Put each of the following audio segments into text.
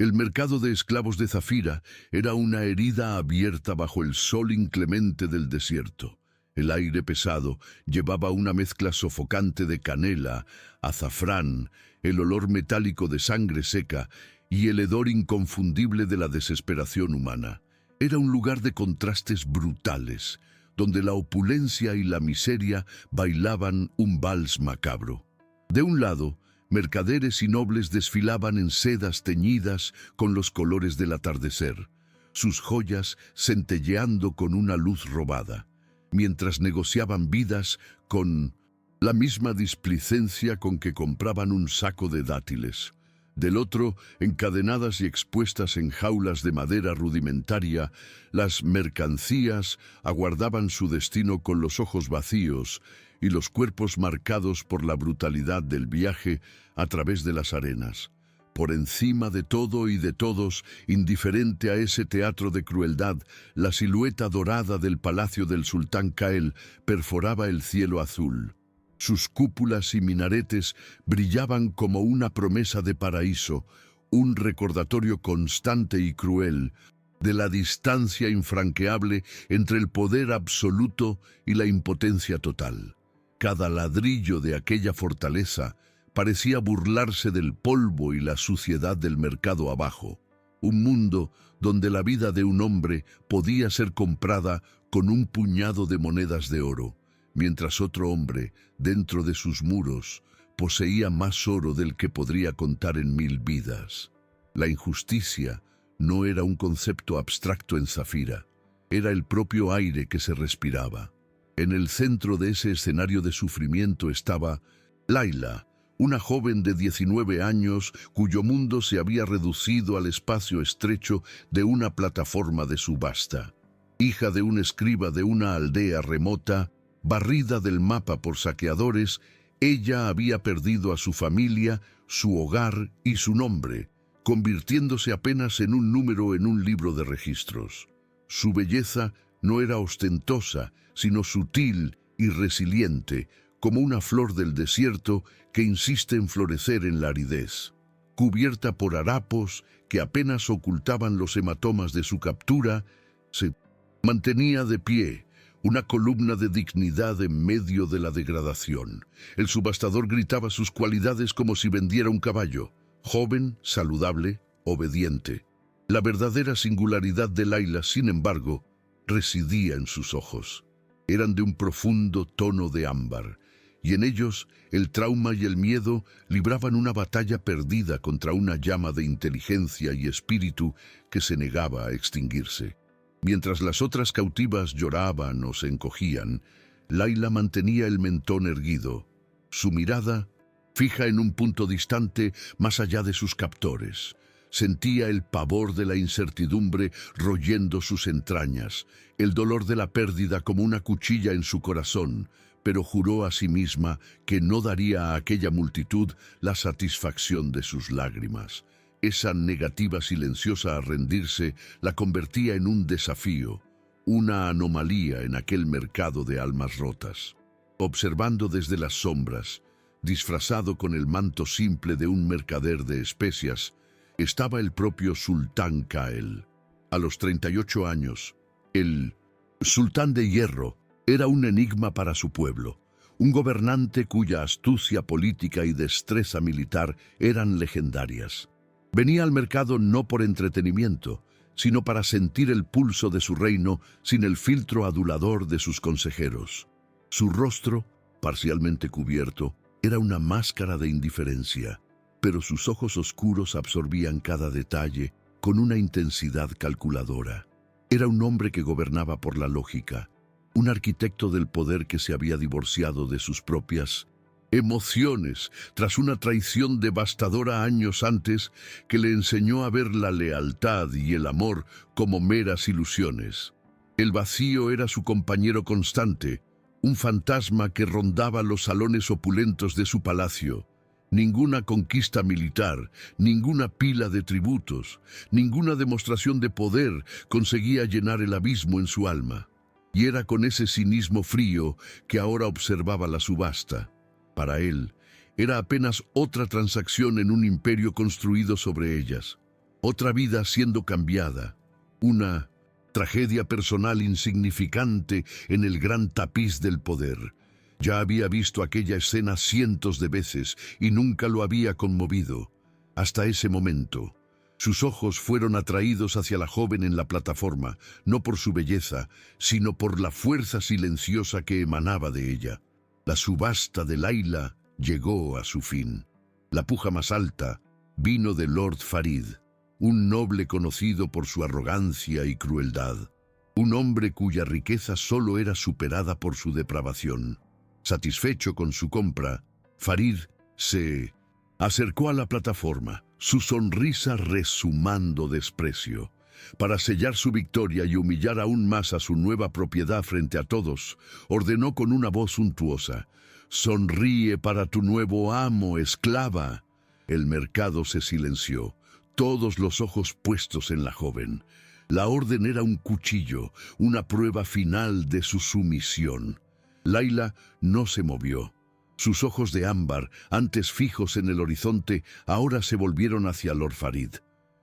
El mercado de esclavos de Zafira era una herida abierta bajo el sol inclemente del desierto. El aire pesado llevaba una mezcla sofocante de canela, azafrán, el olor metálico de sangre seca y el hedor inconfundible de la desesperación humana. Era un lugar de contrastes brutales, donde la opulencia y la miseria bailaban un vals macabro. De un lado, mercaderes y nobles desfilaban en sedas teñidas con los colores del atardecer, sus joyas centelleando con una luz robada, mientras negociaban vidas con la misma displicencia con que compraban un saco de dátiles. Del otro, encadenadas y expuestas en jaulas de madera rudimentaria, las mercancías aguardaban su destino con los ojos vacíos y los cuerpos marcados por la brutalidad del viaje a través de las arenas. Por encima de todo y de todos, indiferente a ese teatro de crueldad, la silueta dorada del palacio del sultán Kael perforaba el cielo azul. Sus cúpulas y minaretes brillaban como una promesa de paraíso, un recordatorio constante y cruel de la distancia infranqueable entre el poder absoluto y la impotencia total. Cada ladrillo de aquella fortaleza parecía burlarse del polvo y la suciedad del mercado abajo, un mundo donde la vida de un hombre podía ser comprada con un puñado de monedas de oro, mientras otro hombre, dentro de sus muros, poseía más oro del que podría contar en 1000 vidas. La injusticia no era un concepto abstracto en Zafira, era el propio aire que se respiraba. En el centro de ese escenario de sufrimiento estaba Layla, una joven de 19 años cuyo mundo se había reducido al espacio estrecho de una plataforma de subasta. Hija de un escriba de una aldea remota, barrida del mapa por saqueadores, ella había perdido a su familia, su hogar y su nombre, convirtiéndose apenas en un número en un libro de registros. Su belleza no era ostentosa, sino sutil y resiliente, como una flor del desierto que insiste en florecer en la aridez. Cubierta por harapos que apenas ocultaban los hematomas de su captura, se mantenía de pie, una columna de dignidad en medio de la degradación. El subastador gritaba sus cualidades como si vendiera un caballo: joven, saludable, obediente. La verdadera singularidad de Layla, sin embargo, residía en sus ojos. Eran de un profundo tono de ámbar, y en ellos el trauma y el miedo libraban una batalla perdida contra una llama de inteligencia y espíritu que se negaba a extinguirse. Mientras las otras cautivas lloraban o se encogían, Layla mantenía el mentón erguido, su mirada fija en un punto distante más allá de sus captores. Sentía el pavor de la incertidumbre royendo sus entrañas, el dolor de la pérdida como una cuchilla en su corazón, pero juró a sí misma que no daría a aquella multitud la satisfacción de sus lágrimas. Esa negativa silenciosa a rendirse la convertía en un desafío, una anomalía en aquel mercado de almas rotas. Observando desde las sombras, disfrazado con el manto simple de un mercader de especias, estaba el propio sultán Kael. A los 38 años, el sultán de hierro era un enigma para su pueblo, un gobernante cuya astucia política y destreza militar eran legendarias. Venía al mercado no por entretenimiento, sino para sentir el pulso de su reino sin el filtro adulador de sus consejeros. Su rostro, parcialmente cubierto, era una máscara de indiferencia, pero sus ojos oscuros absorbían cada detalle con una intensidad calculadora. Era un hombre que gobernaba por la lógica, un arquitecto del poder que se había divorciado de sus propias emociones tras una traición devastadora años antes que le enseñó a ver la lealtad y el amor como meras ilusiones. El vacío era su compañero constante, un fantasma que rondaba los salones opulentos de su palacio. Ninguna conquista militar, ninguna pila de tributos, ninguna demostración de poder conseguía llenar el abismo en su alma. Y era con ese cinismo frío que ahora observaba la subasta. Para él, era apenas otra transacción en un imperio construido sobre ellas. Otra vida siendo cambiada. Una tragedia personal insignificante en el gran tapiz del poder. Ya había visto aquella escena cientos de veces y nunca lo había conmovido. Hasta ese momento. Sus ojos fueron atraídos hacia la joven en la plataforma, no por su belleza, sino por la fuerza silenciosa que emanaba de ella. La subasta de Layla llegó a su fin. La puja más alta vino de Lord Farid, un noble conocido por su arrogancia y crueldad. Un hombre cuya riqueza solo era superada por su depravación. Satisfecho con su compra, Farid se acercó a la plataforma, su sonrisa rezumando desprecio. Para sellar su victoria y humillar aún más a su nueva propiedad frente a todos, ordenó con una voz suntuosa: «Sonríe para tu nuevo amo, esclava». El mercado se silenció, todos los ojos puestos en la joven. La orden era un cuchillo, una prueba final de su sumisión. Layla no se movió. Sus ojos de ámbar, antes fijos en el horizonte, ahora se volvieron hacia Lord Farid.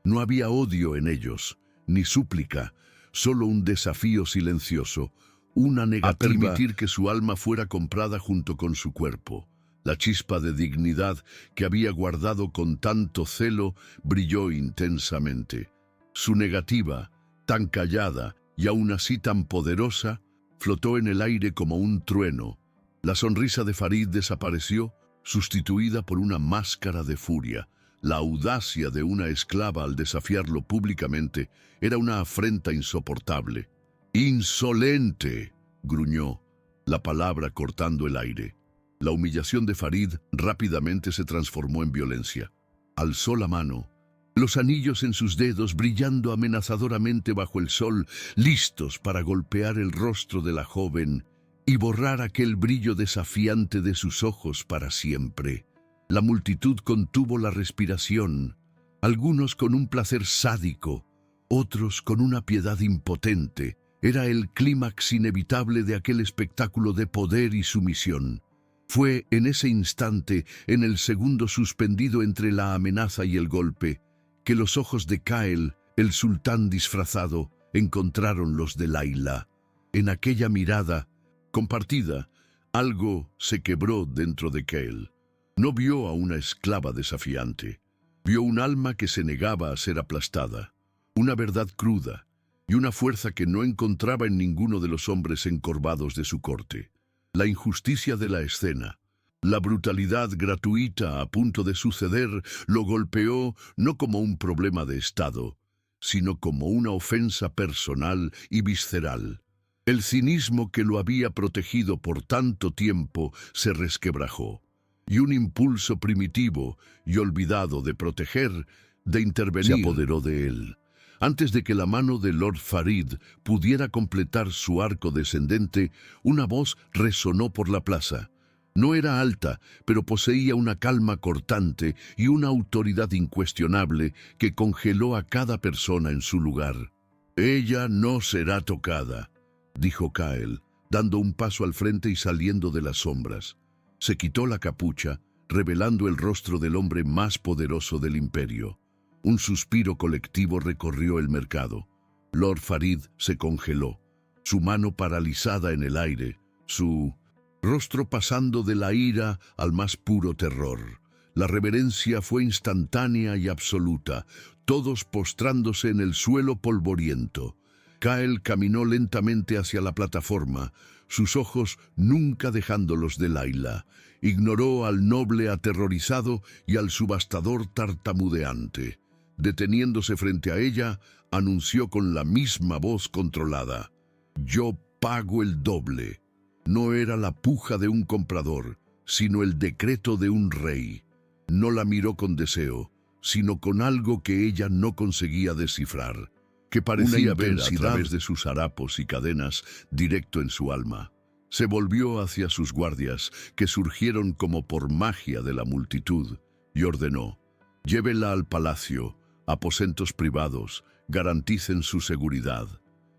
No había odio en ellos, ni súplica, solo un desafío silencioso, una negativa a permitir que su alma fuera comprada junto con su cuerpo. La chispa de dignidad que había guardado con tanto celo brilló intensamente. Su negativa, tan callada y aún así tan poderosa, flotó en el aire como un trueno. La sonrisa de Farid desapareció, sustituida por una máscara de furia. La audacia de una esclava al desafiarlo públicamente era una afrenta insoportable. «¡Insolente!», gruñó, la palabra cortando el aire. La humillación de Farid rápidamente se transformó en violencia. Alzó la mano, los anillos en sus dedos brillando amenazadoramente bajo el sol, listos para golpear el rostro de la joven y borrar aquel brillo desafiante de sus ojos para siempre. La multitud contuvo la respiración, algunos con un placer sádico, otros con una piedad impotente. Era el clímax inevitable de aquel espectáculo de poder y sumisión. Fue en ese instante, en el segundo suspendido entre la amenaza y el golpe, que los ojos de Kael, el sultán disfrazado, encontraron los de Layla. En aquella mirada compartida, algo se quebró dentro de Kael. No vio a una esclava desafiante. Vio un alma que se negaba a ser aplastada, una verdad cruda y una fuerza que no encontraba en ninguno de los hombres encorvados de su corte. La injusticia de la escena, la brutalidad gratuita a punto de suceder, lo golpeó no como un problema de Estado, sino como una ofensa personal y visceral. El cinismo que lo había protegido por tanto tiempo se resquebrajó, y un impulso primitivo y olvidado de proteger, de intervenir, se apoderó de él. Antes de que la mano de Lord Farid pudiera completar su arco descendente, una voz resonó por la plaza. No era alta, pero poseía una calma cortante y una autoridad incuestionable que congeló a cada persona en su lugar. «Ella no será tocada», dijo Kael, dando un paso al frente y saliendo de las sombras. Se quitó la capucha, revelando el rostro del hombre más poderoso del imperio. Un suspiro colectivo recorrió el mercado. Lord Farid se congeló, su mano paralizada en el aire, su rostro pasando de la ira al más puro terror. La reverencia fue instantánea y absoluta, todos postrándose en el suelo polvoriento. Kael caminó lentamente hacia la plataforma, sus ojos nunca dejándolos de Layla. Ignoró al noble aterrorizado y al subastador tartamudeante. Deteniéndose frente a ella, anunció con la misma voz controlada: «Yo pago el doble». No era la puja de un comprador, sino el decreto de un rey. No la miró con deseo, sino con algo que ella no conseguía descifrar, que parecía ver a través de sus harapos y cadenas directo en su alma. Se volvió hacia sus guardias, que surgieron como por magia de la multitud, y ordenó: «Llévenla al palacio, aposentos privados, garanticen su seguridad».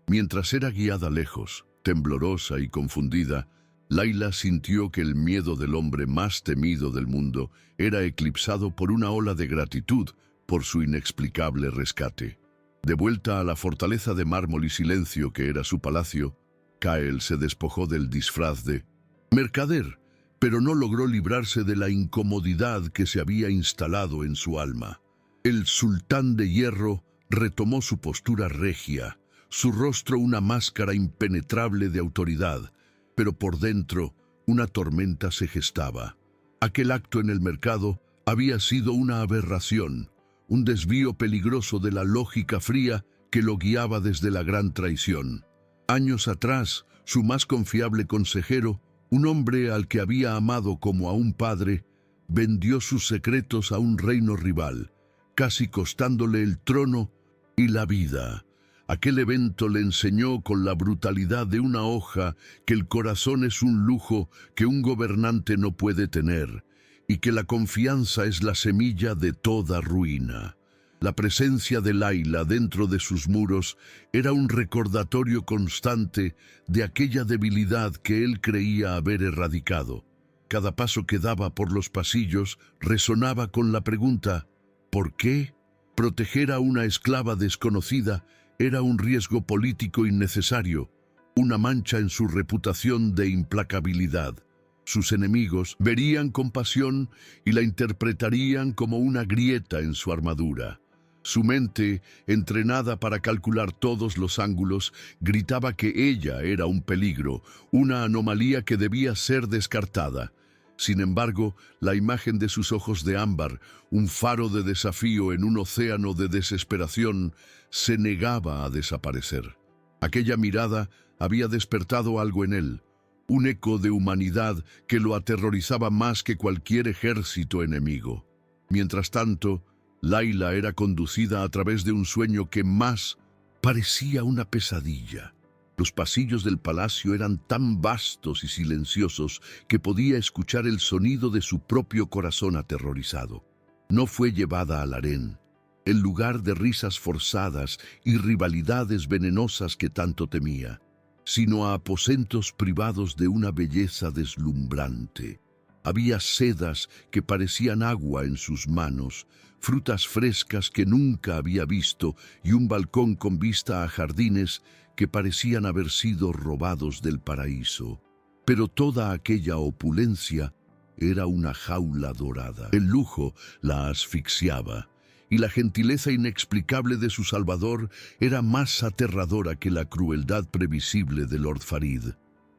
Mientras era guiada lejos, temblorosa y confundida, Layla sintió que el miedo del hombre más temido del mundo era eclipsado por una ola de gratitud, por su inexplicable rescate. De vuelta a la fortaleza de mármol y silencio que era su palacio, Kael se despojó del disfraz de mercader, pero no logró librarse de la incomodidad que se había instalado en su alma. El sultán de hierro retomó su postura regia, su rostro una máscara impenetrable de autoridad, pero por dentro una tormenta se gestaba. Aquel acto en el mercado había sido una aberración, un desvío peligroso de la lógica fría que lo guiaba desde la gran traición. Años atrás, su más confiable consejero, un hombre al que había amado como a un padre, vendió sus secretos a un reino rival, casi costándole el trono y la vida. Aquel evento le enseñó con la brutalidad de una hoja que el corazón es un lujo que un gobernante no puede tener y que la confianza es la semilla de toda ruina. La presencia de Layla dentro de sus muros era un recordatorio constante de aquella debilidad que él creía haber erradicado. Cada paso que daba por los pasillos resonaba con la pregunta ¿por qué? Proteger a una esclava desconocida era un riesgo político innecesario, una mancha en su reputación de implacabilidad. Sus enemigos verían compasión y la interpretarían como una grieta en su armadura. Su mente, entrenada para calcular todos los ángulos, gritaba que ella era un peligro, una anomalía que debía ser descartada. Sin embargo, la imagen de sus ojos de ámbar, un faro de desafío en un océano de desesperación, se negaba a desaparecer. Aquella mirada había despertado algo en él, un eco de humanidad que lo aterrorizaba más que cualquier ejército enemigo. Mientras tanto, Layla era conducida a través de un sueño que más parecía una pesadilla. Los pasillos del palacio eran tan vastos y silenciosos que podía escuchar el sonido de su propio corazón aterrorizado. No fue llevada al harén, el lugar de risas forzadas y rivalidades venenosas que tanto temía, sino a aposentos privados de una belleza deslumbrante. Había sedas que parecían agua en sus manos, frutas frescas que nunca había visto y un balcón con vista a jardines que parecían haber sido robados del paraíso. Pero toda aquella opulencia era una jaula dorada. El lujo la asfixiaba, y la gentileza inexplicable de su salvador era más aterradora que la crueldad previsible de Lord Farid.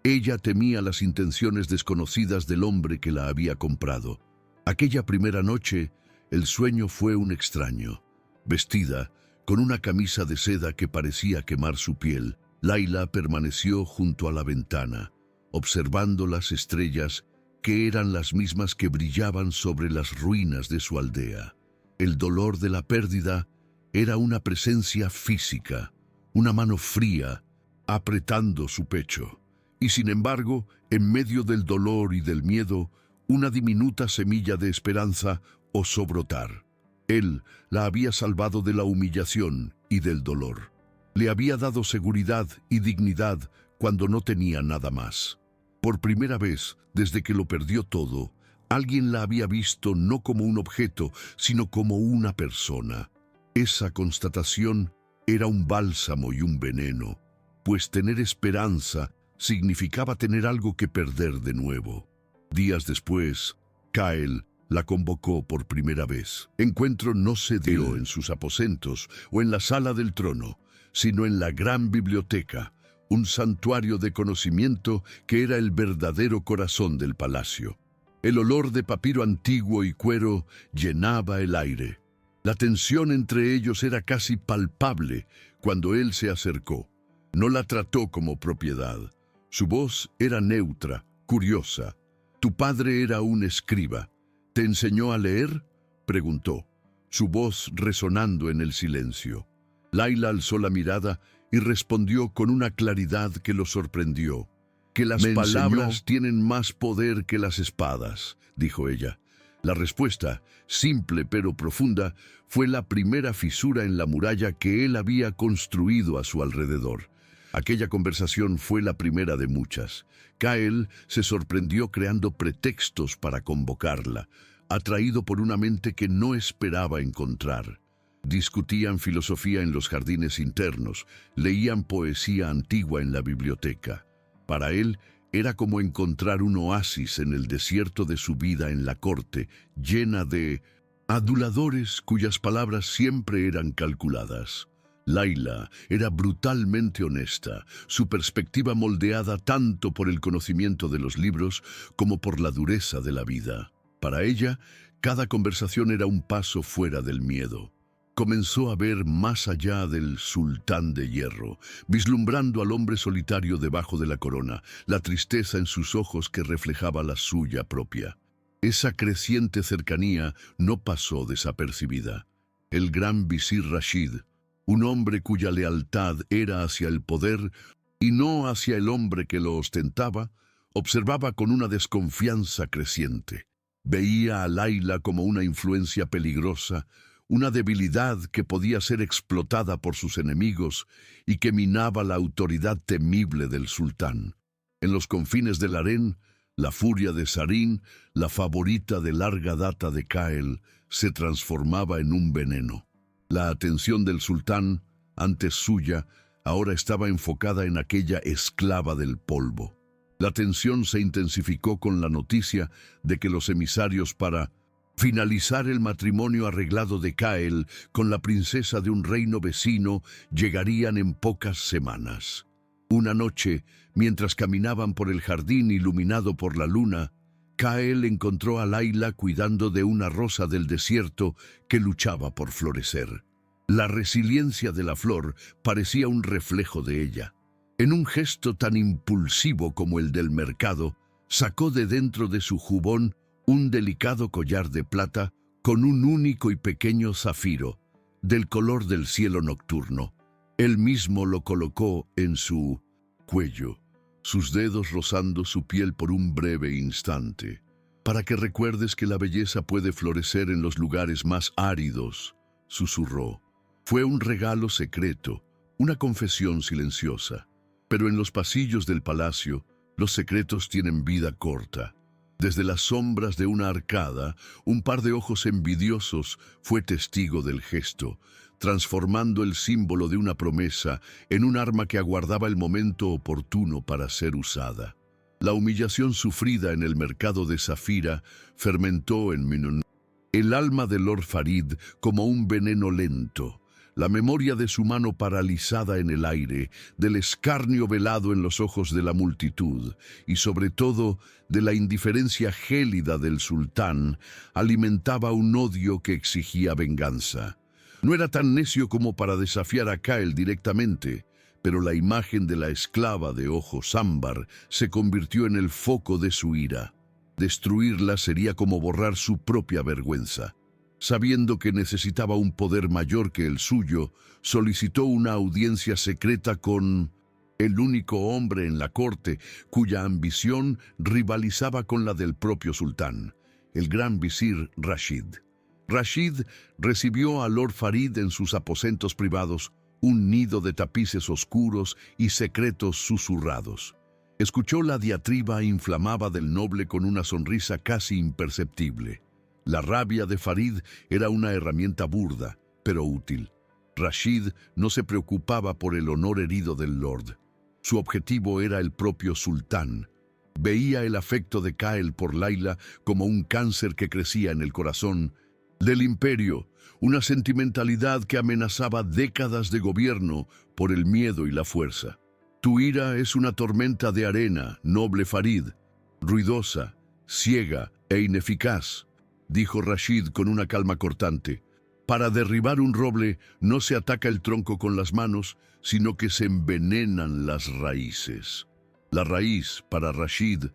Ella temía las intenciones desconocidas del hombre que la había comprado. Aquella primera noche, el sueño fue un extraño. Vestida, con una camisa de seda que parecía quemar su piel, Layla permaneció junto a la ventana, observando las estrellas que eran las mismas que brillaban sobre las ruinas de su aldea. El dolor de la pérdida era una presencia física, una mano fría, apretando su pecho. Y sin embargo, en medio del dolor y del miedo, una diminuta semilla de esperanza osó brotar. Él la había salvado de la humillación y del dolor. Le había dado seguridad y dignidad cuando no tenía nada más. Por primera vez, desde que lo perdió todo, alguien la había visto no como un objeto, sino como una persona. Esa constatación era un bálsamo y un veneno, pues tener esperanza significaba tener algo que perder de nuevo. Días después, Kael la convocó por primera vez. Encuentro no se dio en sus aposentos o en la sala del trono, sino en la gran biblioteca, un santuario de conocimiento que era el verdadero corazón del palacio. El olor de papiro antiguo y cuero llenaba el aire. La tensión entre ellos era casi palpable cuando él se acercó. No la trató como propiedad. Su voz era neutra, curiosa. «¿Tu padre era un escriba? ¿Te enseñó a leer?», preguntó, su voz resonando en el silencio. Layla alzó la mirada y respondió con una claridad que lo sorprendió. «Que las palabras tienen más poder que las espadas», dijo ella. La respuesta, simple pero profunda, fue la primera fisura en la muralla que él había construido a su alrededor. Aquella conversación fue la primera de muchas. Kael se sorprendió creando pretextos para convocarla, atraído por una mente que no esperaba encontrar. Discutían filosofía en los jardines internos, leían poesía antigua en la biblioteca. Para él era como encontrar un oasis en el desierto de su vida en la corte, llena de aduladores cuyas palabras siempre eran calculadas. Laila era brutalmente honesta, su perspectiva moldeada tanto por el conocimiento de los libros como por la dureza de la vida. Para ella, cada conversación era un paso fuera del miedo. Comenzó a ver más allá del sultán de hierro, vislumbrando al hombre solitario debajo de la corona, la tristeza en sus ojos que reflejaba la suya propia. Esa creciente cercanía no pasó desapercibida. El gran visir Rashid, un hombre cuya lealtad era hacia el poder y no hacia el hombre que lo ostentaba, observaba con una desconfianza creciente. Veía a Laila como una influencia peligrosa, una debilidad que podía ser explotada por sus enemigos y que minaba la autoridad temible del sultán. En los confines del harén, la furia de Sarin, la favorita de larga data de Kael, se transformaba en un veneno. La atención del sultán, antes suya, ahora estaba enfocada en aquella esclava del polvo. La tensión se intensificó con la noticia de que los emisarios para finalizar el matrimonio arreglado de Kael con la princesa de un reino vecino llegarían en pocas semanas. Una noche, mientras caminaban por el jardín iluminado por la luna, Kael encontró a Laila cuidando de una rosa del desierto que luchaba por florecer. La resiliencia de la flor parecía un reflejo de ella. En un gesto tan impulsivo como el del mercado, sacó de dentro de su jubón un delicado collar de plata con un único y pequeño zafiro, del color del cielo nocturno. Él mismo lo colocó en su cuello, sus dedos rozando su piel por un breve instante. «Para que recuerdes que la belleza puede florecer en los lugares más áridos», susurró. Fue un regalo secreto, una confesión silenciosa. Pero en los pasillos del palacio, los secretos tienen vida corta. Desde las sombras de una arcada, un par de ojos envidiosos fue testigo del gesto, transformando el símbolo de una promesa en un arma que aguardaba el momento oportuno para ser usada. La humillación sufrida en el mercado de Zafira fermentó en Minun el alma de Lord Farid como un veneno lento. La memoria de su mano paralizada en el aire, del escarnio velado en los ojos de la multitud y sobre todo de la indiferencia gélida del sultán, alimentaba un odio que exigía venganza. No era tan necio como para desafiar a Kael directamente, pero la imagen de la esclava de ojos ámbar se convirtió en el foco de su ira. Destruirla sería como borrar su propia vergüenza. Sabiendo que necesitaba un poder mayor que el suyo, solicitó una audiencia secreta con el único hombre en la corte cuya ambición rivalizaba con la del propio sultán, el gran visir Rashid. Rashid recibió a Lord Farid en sus aposentos privados, un nido de tapices oscuros y secretos susurrados. Escuchó la diatriba inflamada del noble con una sonrisa casi imperceptible. La rabia de Farid era una herramienta burda, pero útil. Rashid no se preocupaba por el honor herido del lord. Su objetivo era el propio sultán. Veía el afecto de Kael por Laila como un cáncer que crecía en el corazón del imperio, una sentimentalidad que amenazaba décadas de gobierno por el miedo y la fuerza. Tu ira es una tormenta de arena, noble Farid, ruidosa, ciega e ineficaz, dijo Rashid con una calma cortante. Para derribar un roble no se ataca el tronco con las manos, sino que se envenenan las raíces. La raíz, para Rashid,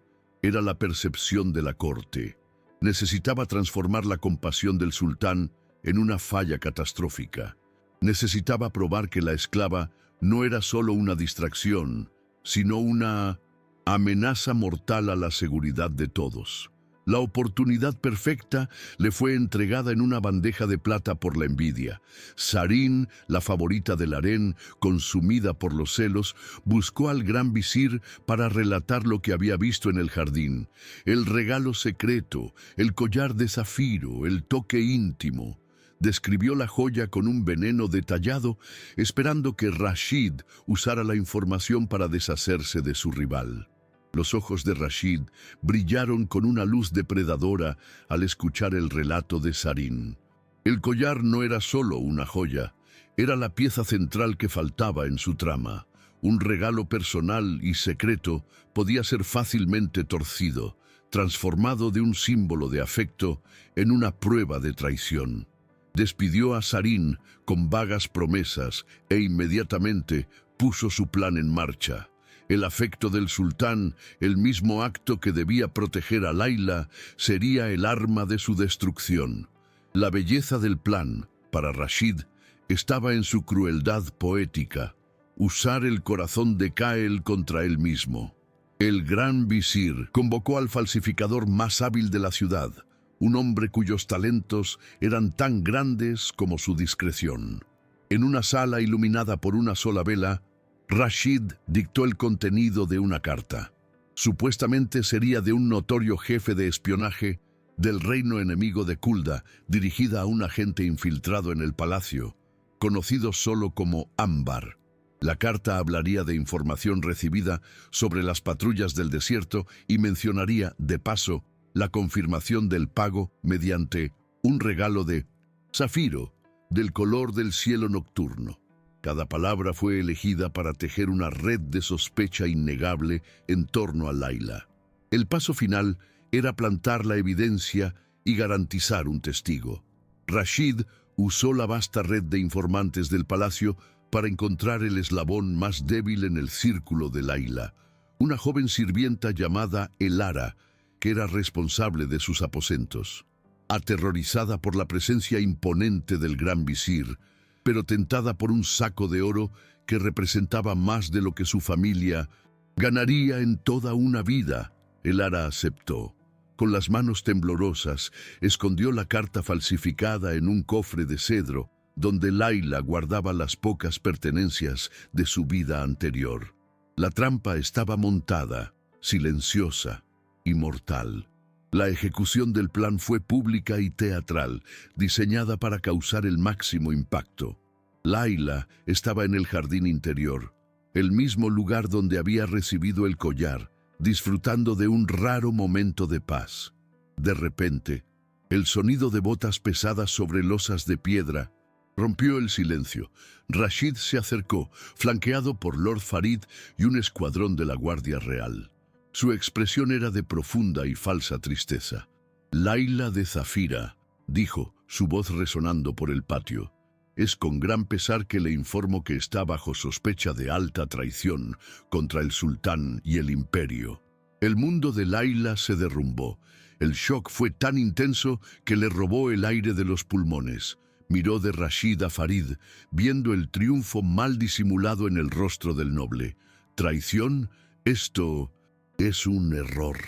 era la percepción de la corte. Necesitaba transformar la compasión del sultán en una falla catastrófica. Necesitaba probar que la esclava no era solo una distracción, sino una amenaza mortal a la seguridad de todos. La oportunidad perfecta le fue entregada en una bandeja de plata por la envidia. Sarin, la favorita del harén, consumida por los celos, buscó al gran visir para relatar lo que había visto en el jardín. El regalo secreto, el collar de zafiro, el toque íntimo. describió la joya con un veneno detallado, esperando que Rashid usara la información para deshacerse de su rival. Los ojos de Rashid brillaron con una luz depredadora al escuchar el relato de Sarin. El collar no era solo una joya, era la pieza central que faltaba en su trama. Un regalo personal y secreto podía ser fácilmente torcido, transformado de un símbolo de afecto en una prueba de traición. Despidió a Sarin con vagas promesas e inmediatamente puso su plan en marcha. El afecto del sultán, el mismo acto que debía proteger a Layla, sería el arma de su destrucción. La belleza del plan, para Rashid, estaba en su crueldad poética, usar el corazón de Kael contra él mismo. El gran visir convocó al falsificador más hábil de la ciudad, un hombre cuyos talentos eran tan grandes como su discreción. En una sala iluminada por una sola vela, Rashid dictó el contenido de una carta. Supuestamente sería de un notorio jefe de espionaje del reino enemigo de Kulda, dirigida a un agente infiltrado en el palacio, conocido solo como Ámbar. La carta hablaría de información recibida sobre las patrullas del desierto y mencionaría, de paso, la confirmación del pago mediante un regalo de zafiro del color del cielo nocturno. Cada palabra fue elegida para tejer una red de sospecha innegable en torno a Layla. El paso final era plantar la evidencia y garantizar un testigo. Rashid usó la vasta red de informantes del palacio para encontrar el eslabón más débil en el círculo de Layla, una joven sirvienta llamada Elara, que era responsable de sus aposentos. Aterrorizada por la presencia imponente del gran visir, pero tentada por un saco de oro que representaba más de lo que su familia ganaría en toda una vida, Elara aceptó. Con las manos temblorosas, escondió la carta falsificada en un cofre de cedro, donde Layla guardaba las pocas pertenencias de su vida anterior. La trampa estaba montada, silenciosa y mortal. La ejecución del plan fue pública y teatral, diseñada para causar el máximo impacto. Layla estaba en el jardín interior, el mismo lugar donde había recibido el collar, disfrutando de un raro momento de paz. De repente, el sonido de botas pesadas sobre losas de piedra rompió el silencio. Rashid se acercó, flanqueado por Lord Farid y un escuadrón de la Guardia Real. Su expresión era de profunda y falsa tristeza. «Layla de Zafira», dijo, su voz resonando por el patio. «Es con gran pesar que le informo que está bajo sospecha de alta traición contra el sultán y el imperio». El mundo de Layla se derrumbó. El shock fue tan intenso que le robó el aire de los pulmones. Miró de Rashid a Farid, viendo el triunfo mal disimulado en el rostro del noble. «¿Traición? Esto es un error,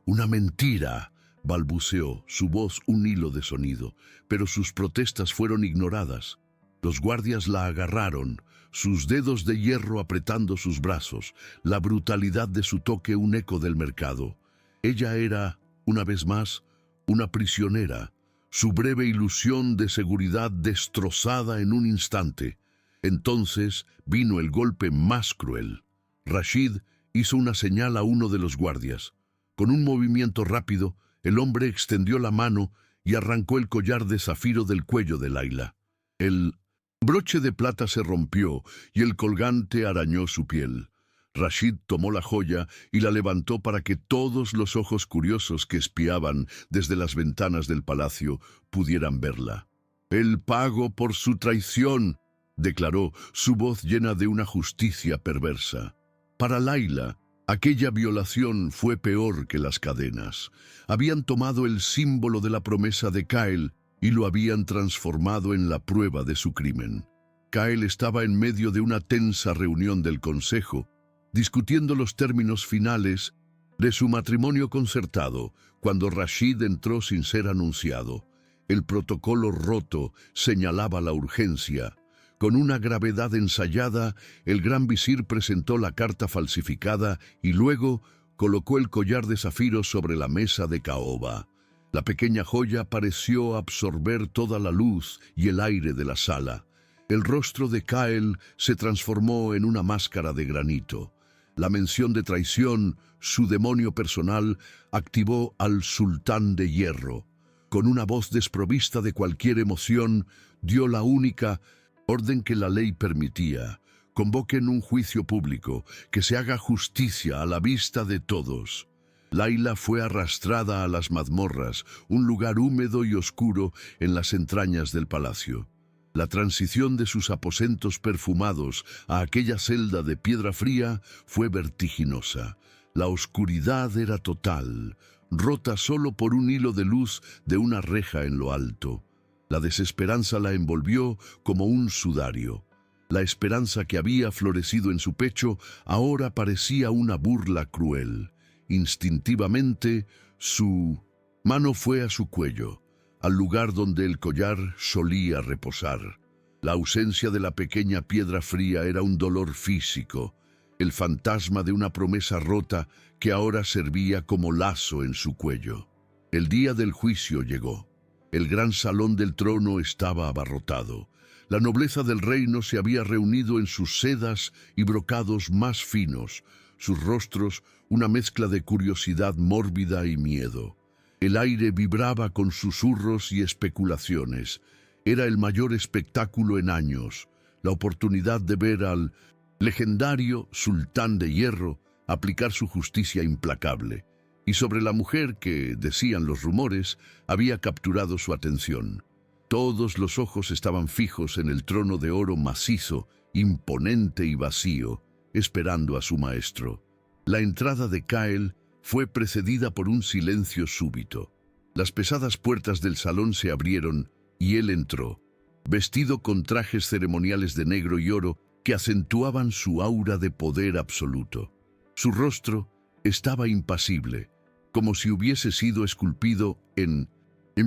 una mentira», balbuceó, su voz un hilo de sonido, pero sus protestas fueron ignoradas. Los guardias la agarraron, sus dedos de hierro apretando sus brazos, la brutalidad de su toque un eco del mercado. Ella era, una vez más, una prisionera, su breve ilusión de seguridad destrozada en un instante. Entonces vino el golpe más cruel. Rashid hizo una señal a uno de los guardias. Con un movimiento rápido, el hombre extendió la mano y arrancó el collar de zafiro del cuello de Layla. El broche de plata se rompió y el colgante arañó su piel. Rashid tomó la joya y la levantó para que todos los ojos curiosos que espiaban desde las ventanas del palacio pudieran verla. «El pago por su traición», declaró, su voz llena de una justicia perversa. Para Layla, aquella violación fue peor que las cadenas. Habían tomado el símbolo de la promesa de Kael y lo habían transformado en la prueba de su crimen. Kael estaba en medio de una tensa reunión del consejo, discutiendo los términos finales de su matrimonio concertado, cuando Rashid entró sin ser anunciado. El protocolo roto señalaba la urgencia. Con una gravedad ensayada, el gran visir presentó la carta falsificada y luego colocó el collar de zafiro sobre la mesa de caoba. La pequeña joya pareció absorber toda la luz y el aire de la sala. El rostro de Kael se transformó en una máscara de granito. La mención de traición, su demonio personal, activó al sultán de hierro. Con una voz desprovista de cualquier emoción, dio la única orden que la ley permitía: convoquen un juicio público, que se haga justicia a la vista de todos. Layla fue arrastrada a las mazmorras, un lugar húmedo y oscuro en las entrañas del palacio. La transición de sus aposentos perfumados a aquella celda de piedra fría fue vertiginosa. La oscuridad era total, rota solo por un hilo de luz de una reja en lo alto. La desesperanza la envolvió como un sudario. La esperanza que había florecido en su pecho ahora parecía una burla cruel. Instintivamente, su mano fue a su cuello, al lugar donde el collar solía reposar. La ausencia de la pequeña piedra fría era un dolor físico, el fantasma de una promesa rota que ahora servía como lazo en su cuello. El día del juicio llegó. El gran salón del trono estaba abarrotado. La nobleza del reino se había reunido en sus sedas y brocados más finos, sus rostros una mezcla de curiosidad mórbida y miedo. El aire vibraba con susurros y especulaciones. Era el mayor espectáculo en años, la oportunidad de ver al legendario sultán de hierro aplicar su justicia implacable. Y sobre la mujer que, decían los rumores, había capturado su atención. Todos los ojos estaban fijos en el trono de oro macizo, imponente y vacío, esperando a su maestro. La entrada de Kael fue precedida por un silencio súbito. Las pesadas puertas del salón se abrieron y él entró, vestido con trajes ceremoniales de negro y oro que acentuaban su aura de poder absoluto. Su rostro estaba impasible, como si hubiese sido esculpido en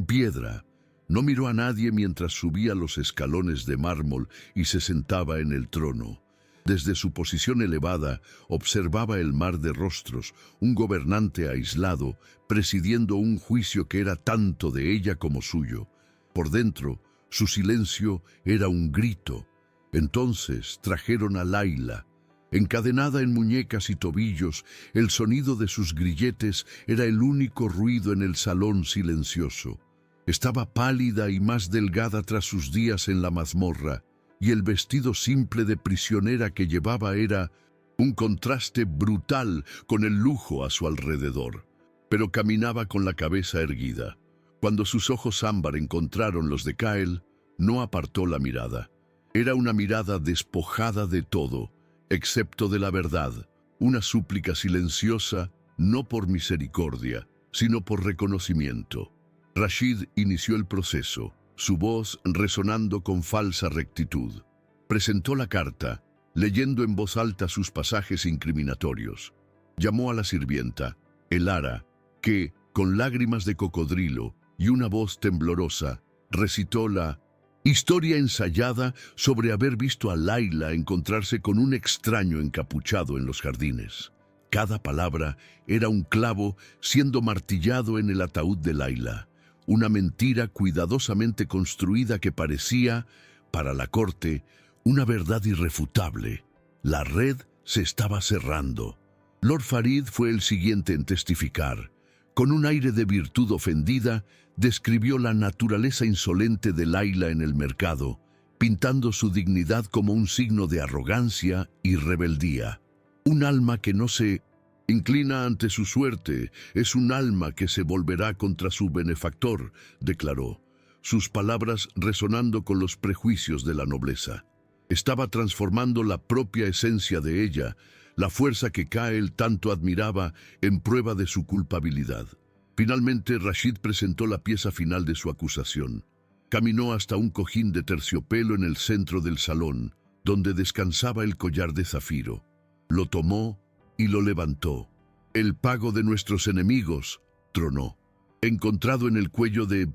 piedra. No miró a nadie mientras subía los escalones de mármol y se sentaba en el trono. Desde su posición elevada, observaba el mar de rostros, un gobernante aislado, presidiendo un juicio que era tanto de ella como suyo. Por dentro, su silencio era un grito. Entonces trajeron a Layla. Encadenada en muñecas y tobillos, el sonido de sus grilletes era el único ruido en el salón silencioso. Estaba pálida y más delgada tras sus días en la mazmorra, y el vestido simple de prisionera que llevaba era un contraste brutal con el lujo a su alrededor. Pero caminaba con la cabeza erguida. Cuando sus ojos ámbar encontraron los de Kael, no apartó la mirada. Era una mirada despojada de todo, excepto de la verdad, una súplica silenciosa, no por misericordia, sino por reconocimiento. Rashid inició el proceso, su voz resonando con falsa rectitud. Presentó la carta, leyendo en voz alta sus pasajes incriminatorios. Llamó a la sirvienta, Elara, que, con lágrimas de cocodrilo y una voz temblorosa, recitó la historia ensayada sobre haber visto a Layla encontrarse con un extraño encapuchado en los jardines. Cada palabra era un clavo siendo martillado en el ataúd de Layla. Una mentira cuidadosamente construida que parecía, para la corte, una verdad irrefutable. La red se estaba cerrando. Lord Farid fue el siguiente en testificar. Con un aire de virtud ofendida, describió la naturaleza insolente de Layla en el mercado, pintando su dignidad como un signo de arrogancia y rebeldía. Un alma que no se inclina ante su suerte es un alma que se volverá contra su benefactor, declaró, sus palabras resonando con los prejuicios de la nobleza. Estaba transformando la propia esencia de ella, la fuerza que Kael tanto admiraba, en prueba de su culpabilidad. Finalmente, Rashid presentó la pieza final de su acusación. Caminó hasta un cojín de terciopelo en el centro del salón, donde descansaba el collar de zafiro. Lo tomó y lo levantó. El pago de nuestros enemigos, tronó, encontrado en el cuello de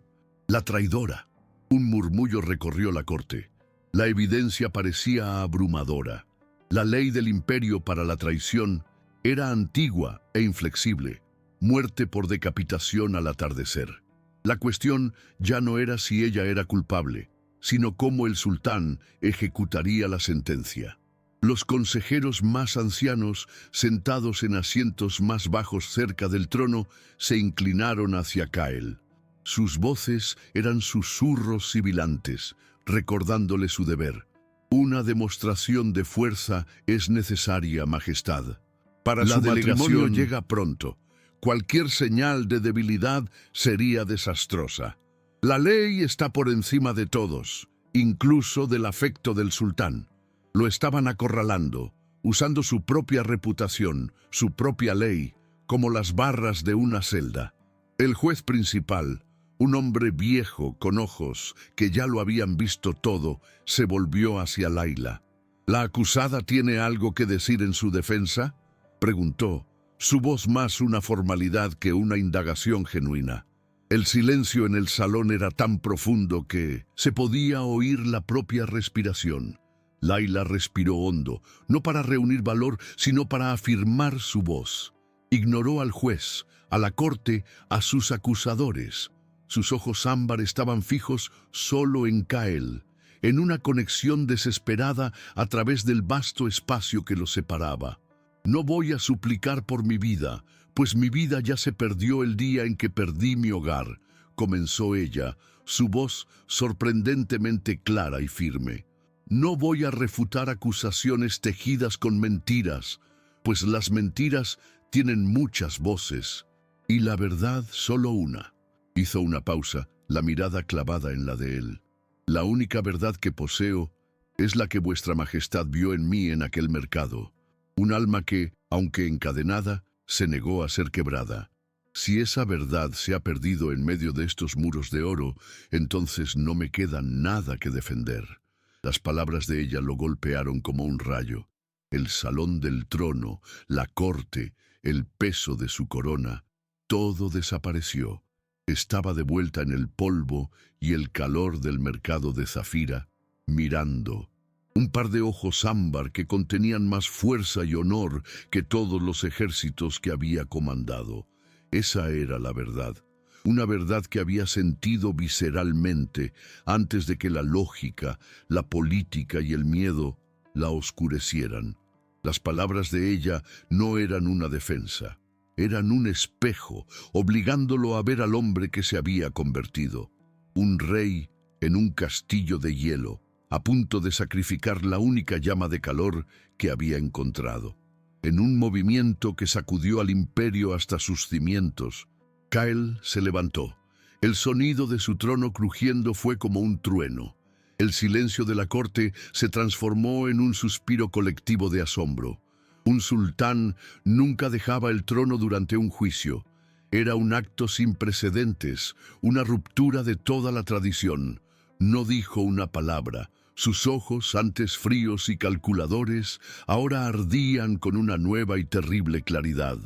la traidora. Un murmullo recorrió la corte. La evidencia parecía abrumadora. La ley del imperio para la traición era antigua e inflexible. Muerte por decapitación al atardecer. La cuestión ya no era si ella era culpable, sino cómo el sultán ejecutaría la sentencia. Los consejeros más ancianos, sentados en asientos más bajos cerca del trono, se inclinaron hacia Kael. Sus voces eran susurros sibilantes, recordándole su deber. Una demostración de fuerza es necesaria, Majestad. Para La su matrimonio delegación llega pronto. Cualquier señal de debilidad sería desastrosa. La ley está por encima de todos, incluso del afecto del sultán. Lo estaban acorralando, usando su propia reputación, su propia ley, como las barras de una celda. El juez principal, un hombre viejo con ojos que ya lo habían visto todo, se volvió hacia Laila. ¿La acusada tiene algo que decir en su defensa?, preguntó, su voz más una formalidad que una indagación genuina. El silencio en el salón era tan profundo que se podía oír la propia respiración. Laila respiró hondo, no para reunir valor, sino para afirmar su voz. Ignoró al juez, a la corte, a sus acusadores. Sus ojos ámbar estaban fijos solo en Kael, en una conexión desesperada a través del vasto espacio que los separaba. No voy a suplicar por mi vida, pues mi vida ya se perdió el día en que perdí mi hogar, comenzó ella, su voz sorprendentemente clara y firme. No voy a refutar acusaciones tejidas con mentiras, pues las mentiras tienen muchas voces, y la verdad solo una. Hizo una pausa, la mirada clavada en la de él. La única verdad que poseo es la que vuestra majestad vio en mí en aquel mercado. Un alma que, aunque encadenada, se negó a ser quebrada. Si esa verdad se ha perdido en medio de estos muros de oro, entonces no me queda nada que defender. Las palabras de ella lo golpearon como un rayo. El salón del trono, la corte, el peso de su corona, todo desapareció. Estaba de vuelta en el polvo y el calor del mercado de Zafira, mirando. Un par de ojos ámbar que contenían más fuerza y honor que todos los ejércitos que había comandado. Esa era la verdad. Una verdad que había sentido visceralmente antes de que la lógica, la política y el miedo la oscurecieran. Las palabras de ella no eran una defensa, eran un espejo, obligándolo a ver al hombre que se había convertido. Un rey en un castillo de hielo, a punto de sacrificar la única llama de calor que había encontrado. En un movimiento que sacudió al imperio hasta sus cimientos, Kael se levantó. El sonido de su trono crujiendo fue como un trueno. El silencio de la corte se transformó en un suspiro colectivo de asombro. Un sultán nunca dejaba el trono durante un juicio. Era un acto sin precedentes, una ruptura de toda la tradición. No dijo una palabra. Sus ojos, antes fríos y calculadores, ahora ardían con una nueva y terrible claridad.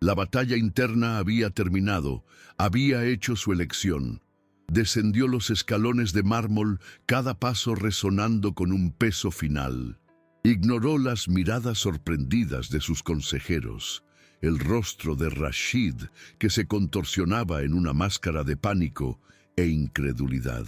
La batalla interna había terminado, había hecho su elección. Descendió los escalones de mármol, cada paso resonando con un peso final. Ignoró las miradas sorprendidas de sus consejeros, el rostro de Rashid, que se contorsionaba en una máscara de pánico e incredulidad.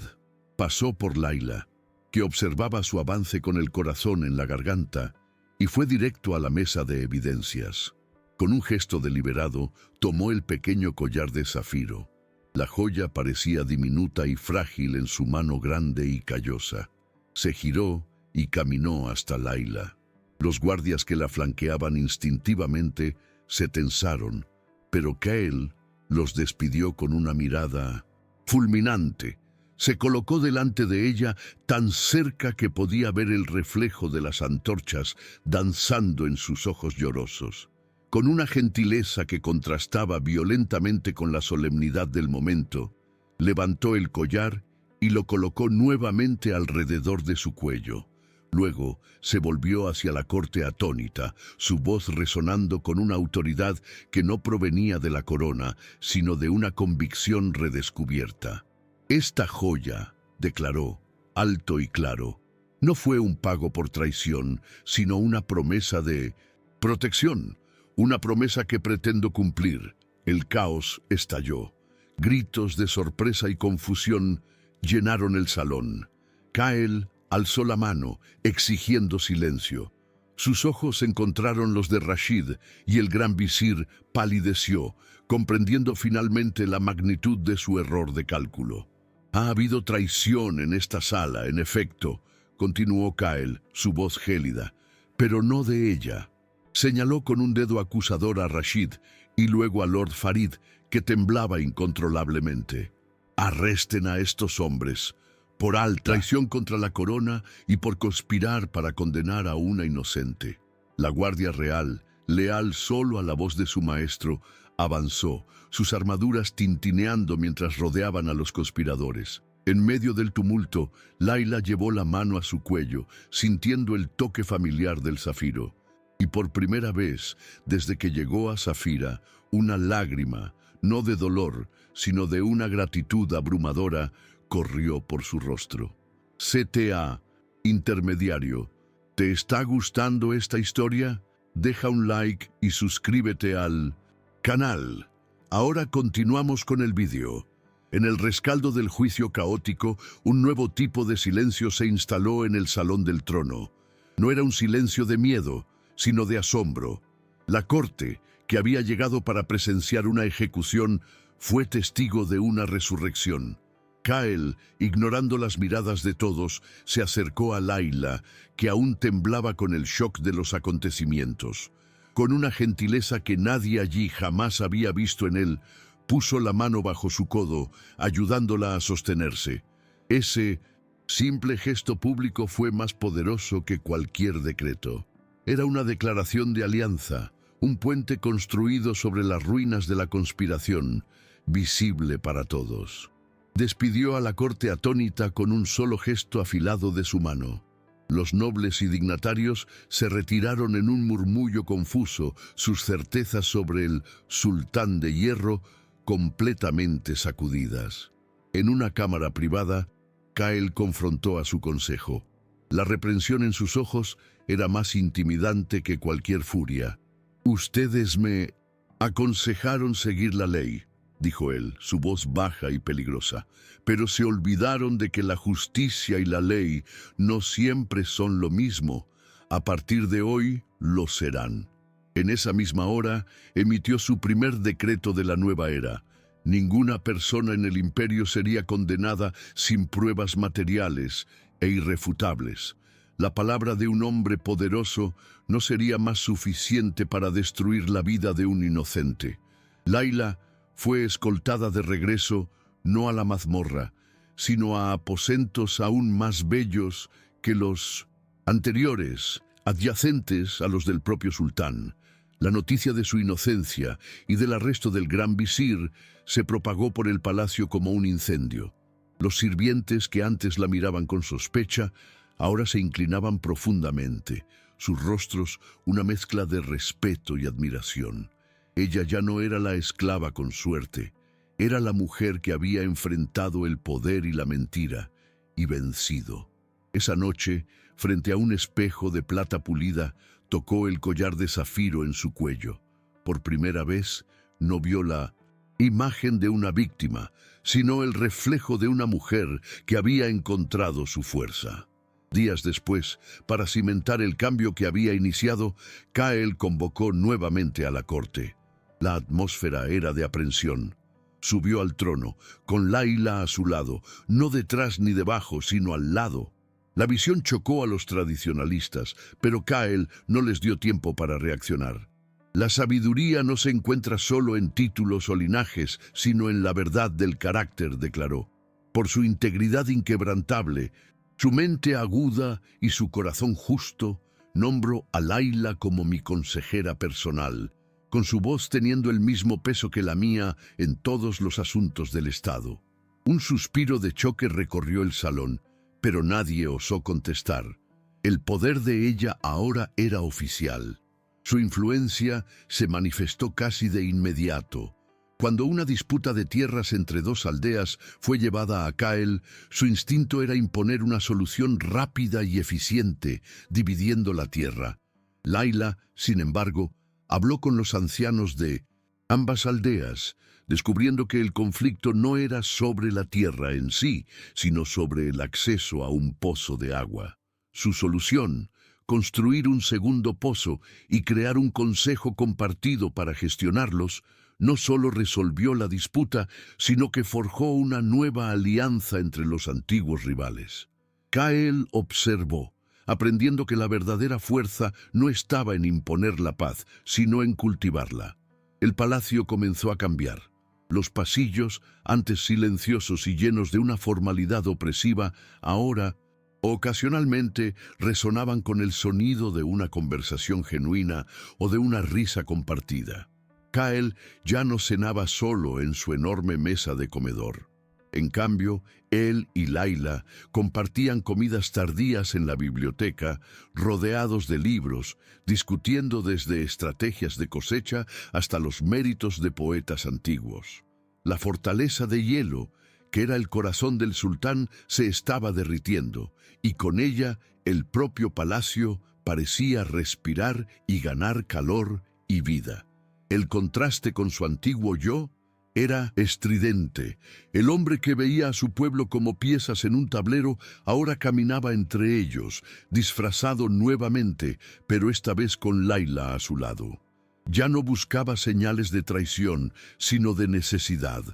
Pasó por Laila, que observaba su avance con el corazón en la garganta, y fue directo a la mesa de evidencias. Con un gesto deliberado, tomó el pequeño collar de zafiro. La joya parecía diminuta y frágil en su mano grande y callosa. Se giró y caminó hasta Laila. Los guardias que la flanqueaban instintivamente se tensaron, pero Kael los despidió con una mirada fulminante. Se colocó delante de ella tan cerca que podía ver el reflejo de las antorchas danzando en sus ojos llorosos. Con una gentileza que contrastaba violentamente con la solemnidad del momento, levantó el collar y lo colocó nuevamente alrededor de su cuello. Luego se volvió hacia la corte atónita, su voz resonando con una autoridad que no provenía de la corona, sino de una convicción redescubierta. Esta joya, declaró, alto y claro, no fue un pago por traición, sino una promesa de protección, una promesa que pretendo cumplir. El caos estalló. Gritos de sorpresa y confusión llenaron el salón. Kael alzó la mano, exigiendo silencio. Sus ojos encontraron los de Rashid y el gran visir palideció, comprendiendo finalmente la magnitud de su error de cálculo. «Ha habido traición en esta sala, en efecto», continuó Kael, su voz gélida, «pero no de ella». Señaló con un dedo acusador a Rashid y luego a Lord Farid, que temblaba incontrolablemente. «Arresten a estos hombres, por traición contra la corona y por conspirar para condenar a una inocente». La Guardia Real, leal solo a la voz de su maestro, avanzó, sus armaduras tintineando mientras rodeaban a los conspiradores. En medio del tumulto, Layla llevó la mano a su cuello, sintiendo el toque familiar del zafiro. Y por primera vez, desde que llegó a Zafira, una lágrima, no de dolor, sino de una gratitud abrumadora, corrió por su rostro. CTA, intermediario, ¿te está gustando esta historia? Deja un like y suscríbete al canal. Ahora continuamos con el vídeo. En el rescaldo del juicio caótico, un nuevo tipo de silencio se instaló en el salón del trono. No era un silencio de miedo, sino de asombro. La corte, que había llegado para presenciar una ejecución, fue testigo de una resurrección. Kael, ignorando las miradas de todos, se acercó a Layla, que aún temblaba con el shock de los acontecimientos. Con una gentileza que nadie allí jamás había visto en él, puso la mano bajo su codo, ayudándola a sostenerse. Ese simple gesto público fue más poderoso que cualquier decreto. Era una declaración de alianza, un puente construido sobre las ruinas de la conspiración, visible para todos. Despidió a la corte atónita con un solo gesto afilado de su mano. Los nobles y dignatarios se retiraron en un murmullo confuso, sus certezas sobre el sultán de hierro completamente sacudidas. En una cámara privada, Kael confrontó a su consejo. La reprensión en sus ojos era más intimidante que cualquier furia. «Ustedes me aconsejaron seguir la ley», dijo él, su voz baja y peligrosa, «pero se olvidaron de que la justicia y la ley no siempre son lo mismo. A partir de hoy lo serán». En esa misma hora emitió su primer decreto de la nueva era. Ninguna persona en el imperio sería condenada sin pruebas materiales e irrefutables. La palabra de un hombre poderoso no sería más suficiente para destruir la vida de un inocente. Layla fue escoltada de regreso no a la mazmorra, sino a aposentos aún más bellos que los anteriores, adyacentes a los del propio sultán. La noticia de su inocencia y del arresto del gran visir se propagó por el palacio como un incendio. Los sirvientes que antes la miraban con sospecha, ahora se inclinaban profundamente, sus rostros una mezcla de respeto y admiración. Ella ya no era la esclava con suerte, era la mujer que había enfrentado el poder y la mentira, y vencido. Esa noche, frente a un espejo de plata pulida, tocó el collar de zafiro en su cuello. Por primera vez, no vio la imagen de una víctima, sino el reflejo de una mujer que había encontrado su fuerza. Días después, para cimentar el cambio que había iniciado, Kael convocó nuevamente a la corte. La atmósfera era de aprensión. Subió al trono, con Layla a su lado, no detrás ni debajo, sino al lado. La visión chocó a los tradicionalistas, pero Kael no les dio tiempo para reaccionar. La sabiduría no se encuentra solo en títulos o linajes, sino en la verdad del carácter, declaró. Por su integridad inquebrantable, su mente aguda y su corazón justo, nombro a Layla como mi consejera personal, con su voz teniendo el mismo peso que la mía en todos los asuntos del Estado. Un suspiro de choque recorrió el salón, pero nadie osó contestar. El poder de ella ahora era oficial. Su influencia se manifestó casi de inmediato. Cuando una disputa de tierras entre dos aldeas fue llevada a Kael, su instinto era imponer una solución rápida y eficiente, dividiendo la tierra. Layla, sin embargo, habló con los ancianos de ambas aldeas, descubriendo que el conflicto no era sobre la tierra en sí, sino sobre el acceso a un pozo de agua. Su solución: construir un segundo pozo y crear un consejo compartido para gestionarlos, no solo resolvió la disputa, sino que forjó una nueva alianza entre los antiguos rivales. Cael observó, aprendiendo que la verdadera fuerza no estaba en imponer la paz, sino en cultivarla. El palacio comenzó a cambiar. Los pasillos, antes silenciosos y llenos de una formalidad opresiva, ahora, ocasionalmente, resonaban con el sonido de una conversación genuina o de una risa compartida. Cael ya no cenaba solo en su enorme mesa de comedor. En cambio, él y Layla compartían comidas tardías en la biblioteca, rodeados de libros, discutiendo desde estrategias de cosecha hasta los méritos de poetas antiguos. La fortaleza de hielo, que era el corazón del sultán, se estaba derritiendo, y con ella el propio palacio parecía respirar y ganar calor y vida. El contraste con su antiguo yo era estridente. El hombre que veía a su pueblo como piezas en un tablero ahora caminaba entre ellos, disfrazado nuevamente, pero esta vez con Layla a su lado. Ya no buscaba señales de traición, sino de necesidad.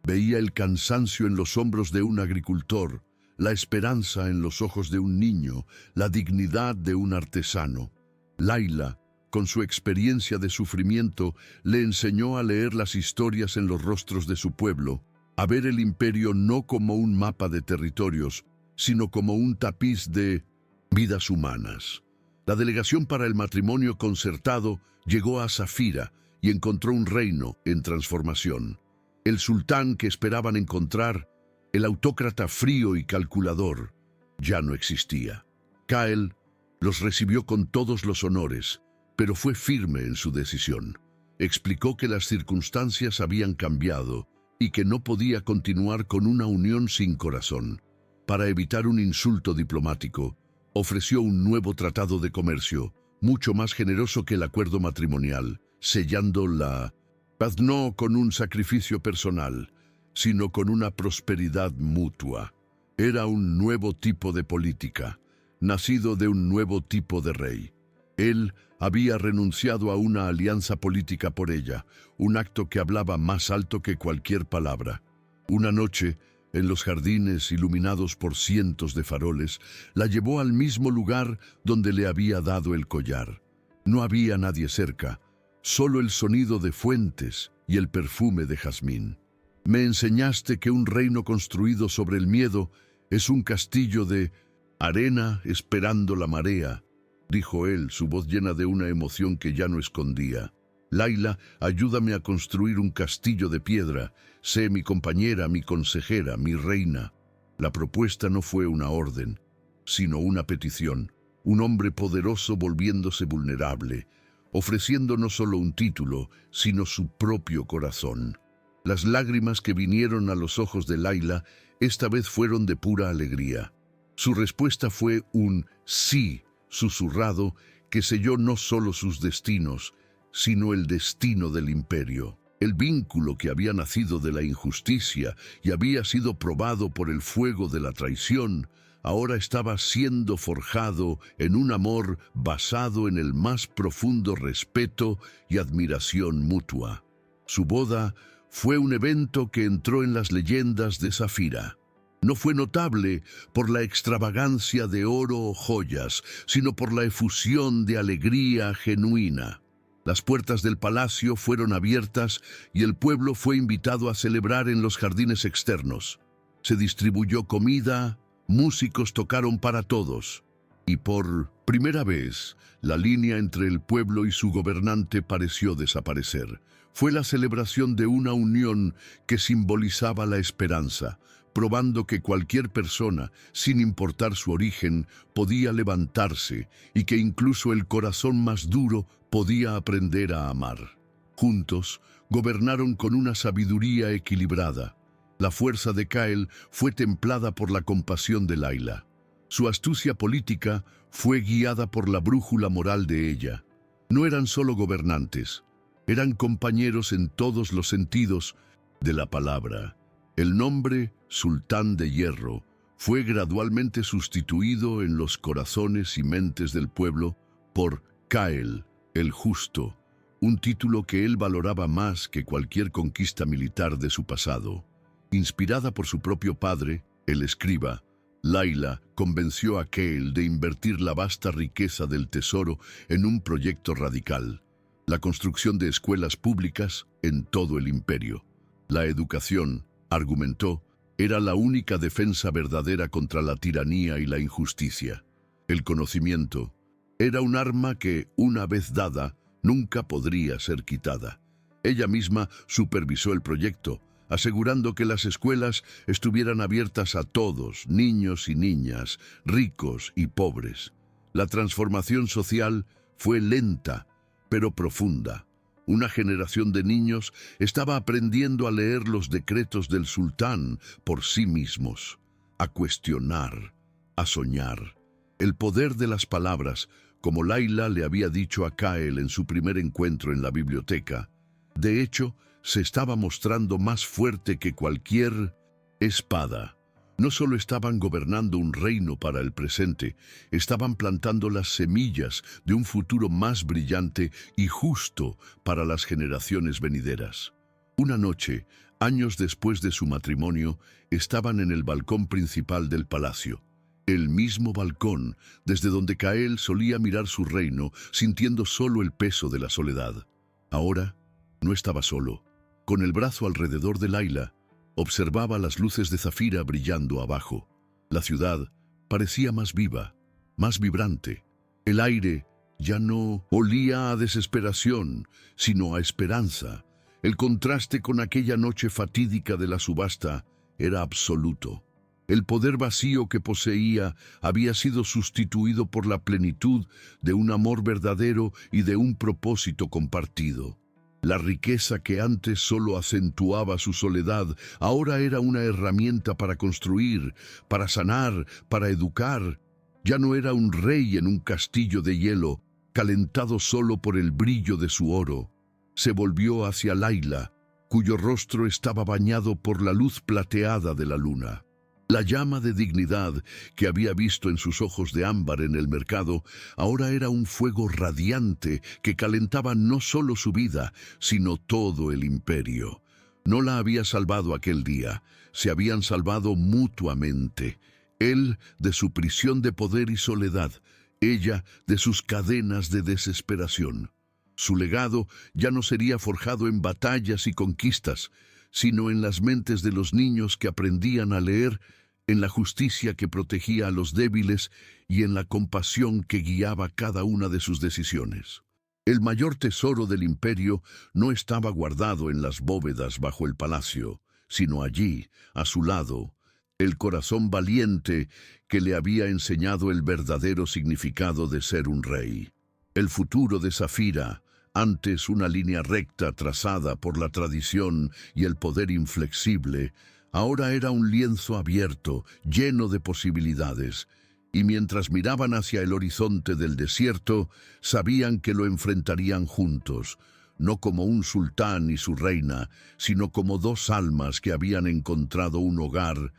Veía el cansancio en los hombros de un agricultor, la esperanza en los ojos de un niño, la dignidad de un artesano. Layla, con su experiencia de sufrimiento, le enseñó a leer las historias en los rostros de su pueblo, a ver el imperio no como un mapa de territorios, sino como un tapiz de vidas humanas. La delegación para el matrimonio concertado llegó a Safira y encontró un reino en transformación. El sultán que esperaban encontrar, el autócrata frío y calculador, ya no existía. Cael los recibió con todos los honores, pero fue firme en su decisión. Explicó que las circunstancias habían cambiado y que no podía continuar con una unión sin corazón. Para evitar un insulto diplomático, ofreció un nuevo tratado de comercio, mucho más generoso que el acuerdo matrimonial, sellando la paz no con un sacrificio personal, sino con una prosperidad mutua. Era un nuevo tipo de política, nacido de un nuevo tipo de rey. Él había renunciado a una alianza política por ella, un acto que hablaba más alto que cualquier palabra. Una noche, en los jardines iluminados por cientos de faroles, la llevó al mismo lugar donde le había dado el collar. No había nadie cerca, solo el sonido de fuentes y el perfume de jazmín. Me enseñaste que un reino construido sobre el miedo es un castillo de arena esperando la marea, dijo él, su voz llena de una emoción que ya no escondía. Layla, ayúdame a construir un castillo de piedra. Sé mi compañera, mi consejera, mi reina. La propuesta no fue una orden, sino una petición. Un hombre poderoso volviéndose vulnerable, ofreciendo no solo un título, sino su propio corazón. Las lágrimas que vinieron a los ojos de Layla esta vez fueron de pura alegría. Su respuesta fue un sí susurrado que selló no solo sus destinos, sino el destino del imperio. El vínculo que había nacido de la injusticia y había sido probado por el fuego de la traición, ahora estaba siendo forjado en un amor basado en el más profundo respeto y admiración mutua. Su boda fue un evento que entró en las leyendas de Safira. No fue notable por la extravagancia de oro o joyas, sino por la efusión de alegría genuina. Las puertas del palacio fueron abiertas y el pueblo fue invitado a celebrar en los jardines externos. Se distribuyó comida, músicos tocaron para todos, y por primera vez la línea entre el pueblo y su gobernante pareció desaparecer. Fue la celebración de una unión que simbolizaba la esperanza, probando que cualquier persona, sin importar su origen, podía levantarse y que incluso el corazón más duro podía aprender a amar. Juntos, gobernaron con una sabiduría equilibrada. La fuerza de Cael fue templada por la compasión de Layla. Su astucia política fue guiada por la brújula moral de ella. No eran solo gobernantes, Eran compañeros en todos los sentidos de la palabra. El nombre Sultán de Hierro fue gradualmente sustituido en los corazones y mentes del pueblo por Cael, el Justo, un título que él valoraba más que cualquier conquista militar de su pasado. Inspirada por su propio padre, el escriba, Layla convenció a Cael de invertir la vasta riqueza del tesoro en un proyecto radical: la construcción de escuelas públicas en todo el imperio. La educación, argumentó, era la única defensa verdadera contra la tiranía y la injusticia. El conocimiento era un arma que, una vez dada, nunca podría ser quitada. Ella misma supervisó el proyecto, asegurando que las escuelas estuvieran abiertas a todos, niños y niñas, ricos y pobres. La transformación social fue lenta, pero profunda. Una generación de niños estaba aprendiendo a leer los decretos del sultán por sí mismos, a cuestionar, a soñar. El poder de las palabras, como Layla le había dicho a Cael en su primer encuentro en la biblioteca, de hecho, se estaba mostrando más fuerte que cualquier espada. No solo estaban gobernando un reino para el presente, estaban plantando las semillas de un futuro más brillante y justo para las generaciones venideras. Una noche, años después de su matrimonio, estaban en el balcón principal del palacio. El mismo balcón desde donde Cael solía mirar su reino, sintiendo solo el peso de la soledad. Ahora, no estaba solo. Con el brazo alrededor de Layla, observaba las luces de zafira brillando abajo. La ciudad parecía más viva, más vibrante. El aire ya no olía a desesperación, sino a esperanza. El contraste con aquella noche fatídica de la subasta era absoluto. El poder vacío que poseía había sido sustituido por la plenitud de un amor verdadero y de un propósito compartido. La riqueza que antes solo acentuaba su soledad, ahora era una herramienta para construir, para sanar, para educar. Ya no era un rey en un castillo de hielo, calentado solo por el brillo de su oro. Se volvió hacia Layla, cuyo rostro estaba bañado por la luz plateada de la luna. La llama de dignidad que había visto en sus ojos de ámbar en el mercado ahora era un fuego radiante que calentaba no solo su vida, sino todo el imperio. No la había salvado aquel día, se habían salvado mutuamente. Él de su prisión de poder y soledad, ella de sus cadenas de desesperación. Su legado ya no sería forjado en batallas y conquistas, sino en las mentes de los niños que aprendían a leer, en la justicia que protegía a los débiles y en la compasión que guiaba cada una de sus decisiones. El mayor tesoro del imperio no estaba guardado en las bóvedas bajo el palacio, sino allí, a su lado, el corazón valiente que le había enseñado el verdadero significado de ser un rey. El futuro de Zafira, antes una línea recta trazada por la tradición y el poder inflexible, ahora era un lienzo abierto, lleno de posibilidades, y mientras miraban hacia el horizonte del desierto, sabían que lo enfrentarían juntos, no como un sultán y su reina, sino como dos almas que habían encontrado un hogar,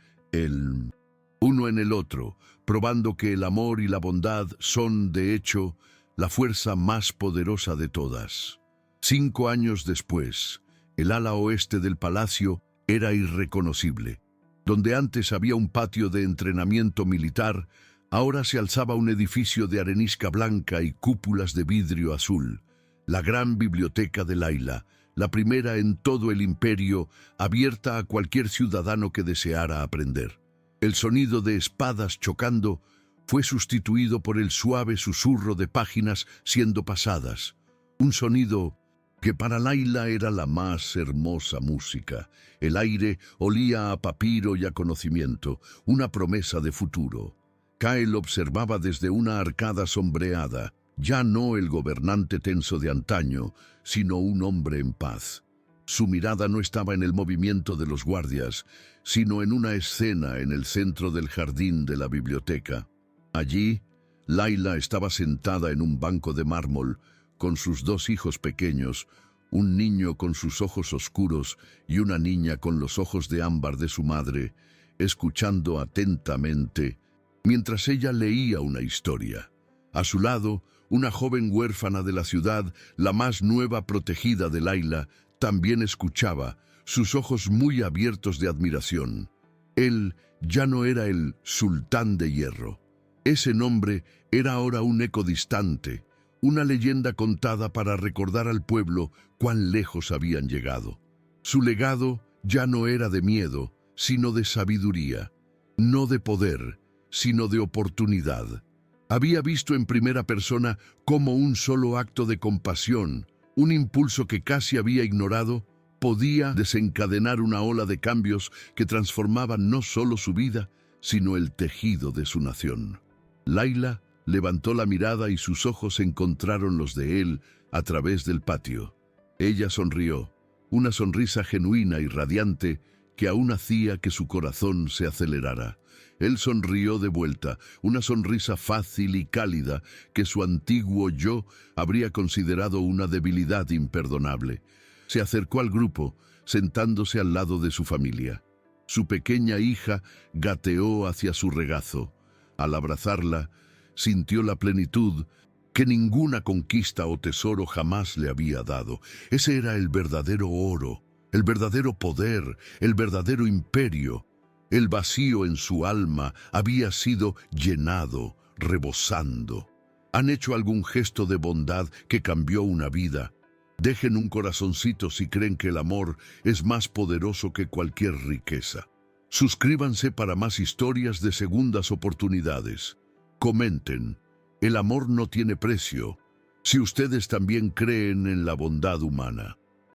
uno en el otro, probando que el amor y la bondad son, de hecho, la fuerza más poderosa de todas. 5 años después, el ala oeste del palacio era irreconocible. Donde antes había un patio de entrenamiento militar, ahora se alzaba un edificio de arenisca blanca y cúpulas de vidrio azul. La gran biblioteca de Layla, la primera en todo el imperio, abierta a cualquier ciudadano que deseara aprender. El sonido de espadas chocando fue sustituido por el suave susurro de páginas siendo pasadas. Un sonido que para Layla era la más hermosa música. El aire olía a papiro y a conocimiento, una promesa de futuro. Cael observaba desde una arcada sombreada, ya no el gobernante tenso de antaño, sino un hombre en paz. Su mirada no estaba en el movimiento de los guardias, sino en una escena en el centro del jardín de la biblioteca. Allí, Layla estaba sentada en un banco de mármol, con sus 2 hijos pequeños, un niño con sus ojos oscuros y una niña con los ojos de ámbar de su madre, escuchando atentamente, mientras ella leía una historia. A su lado, una joven huérfana de la ciudad, la más nueva protegida de Layla, también escuchaba, sus ojos muy abiertos de admiración. Él ya no era el Sultán de Hierro. Ese nombre era ahora un eco distante, una leyenda contada para recordar al pueblo cuán lejos habían llegado. Su legado ya no era de miedo, sino de sabiduría, no de poder, sino de oportunidad. Había visto en primera persona cómo un solo acto de compasión, un impulso que casi había ignorado, podía desencadenar una ola de cambios que transformaban no solo su vida, sino el tejido de su nación. Layla levantó la mirada y sus ojos encontraron los de él a través del patio. Ella sonrió, una sonrisa genuina y radiante que aún hacía que su corazón se acelerara. Él sonrió de vuelta, una sonrisa fácil y cálida que su antiguo yo habría considerado una debilidad imperdonable. Se acercó al grupo, sentándose al lado de su familia. Su pequeña hija gateó hacia su regazo. Al abrazarla, sintió la plenitud que ninguna conquista o tesoro jamás le había dado. Ese era el verdadero oro, el verdadero poder, el verdadero imperio. El vacío en su alma había sido llenado, rebosando. ¿Han hecho algún gesto de bondad que cambió una vida? Dejen un corazoncito si creen que el amor es más poderoso que cualquier riqueza. Suscríbanse para más historias de segundas oportunidades. Comenten, el amor no tiene precio, si ustedes también creen en la bondad humana.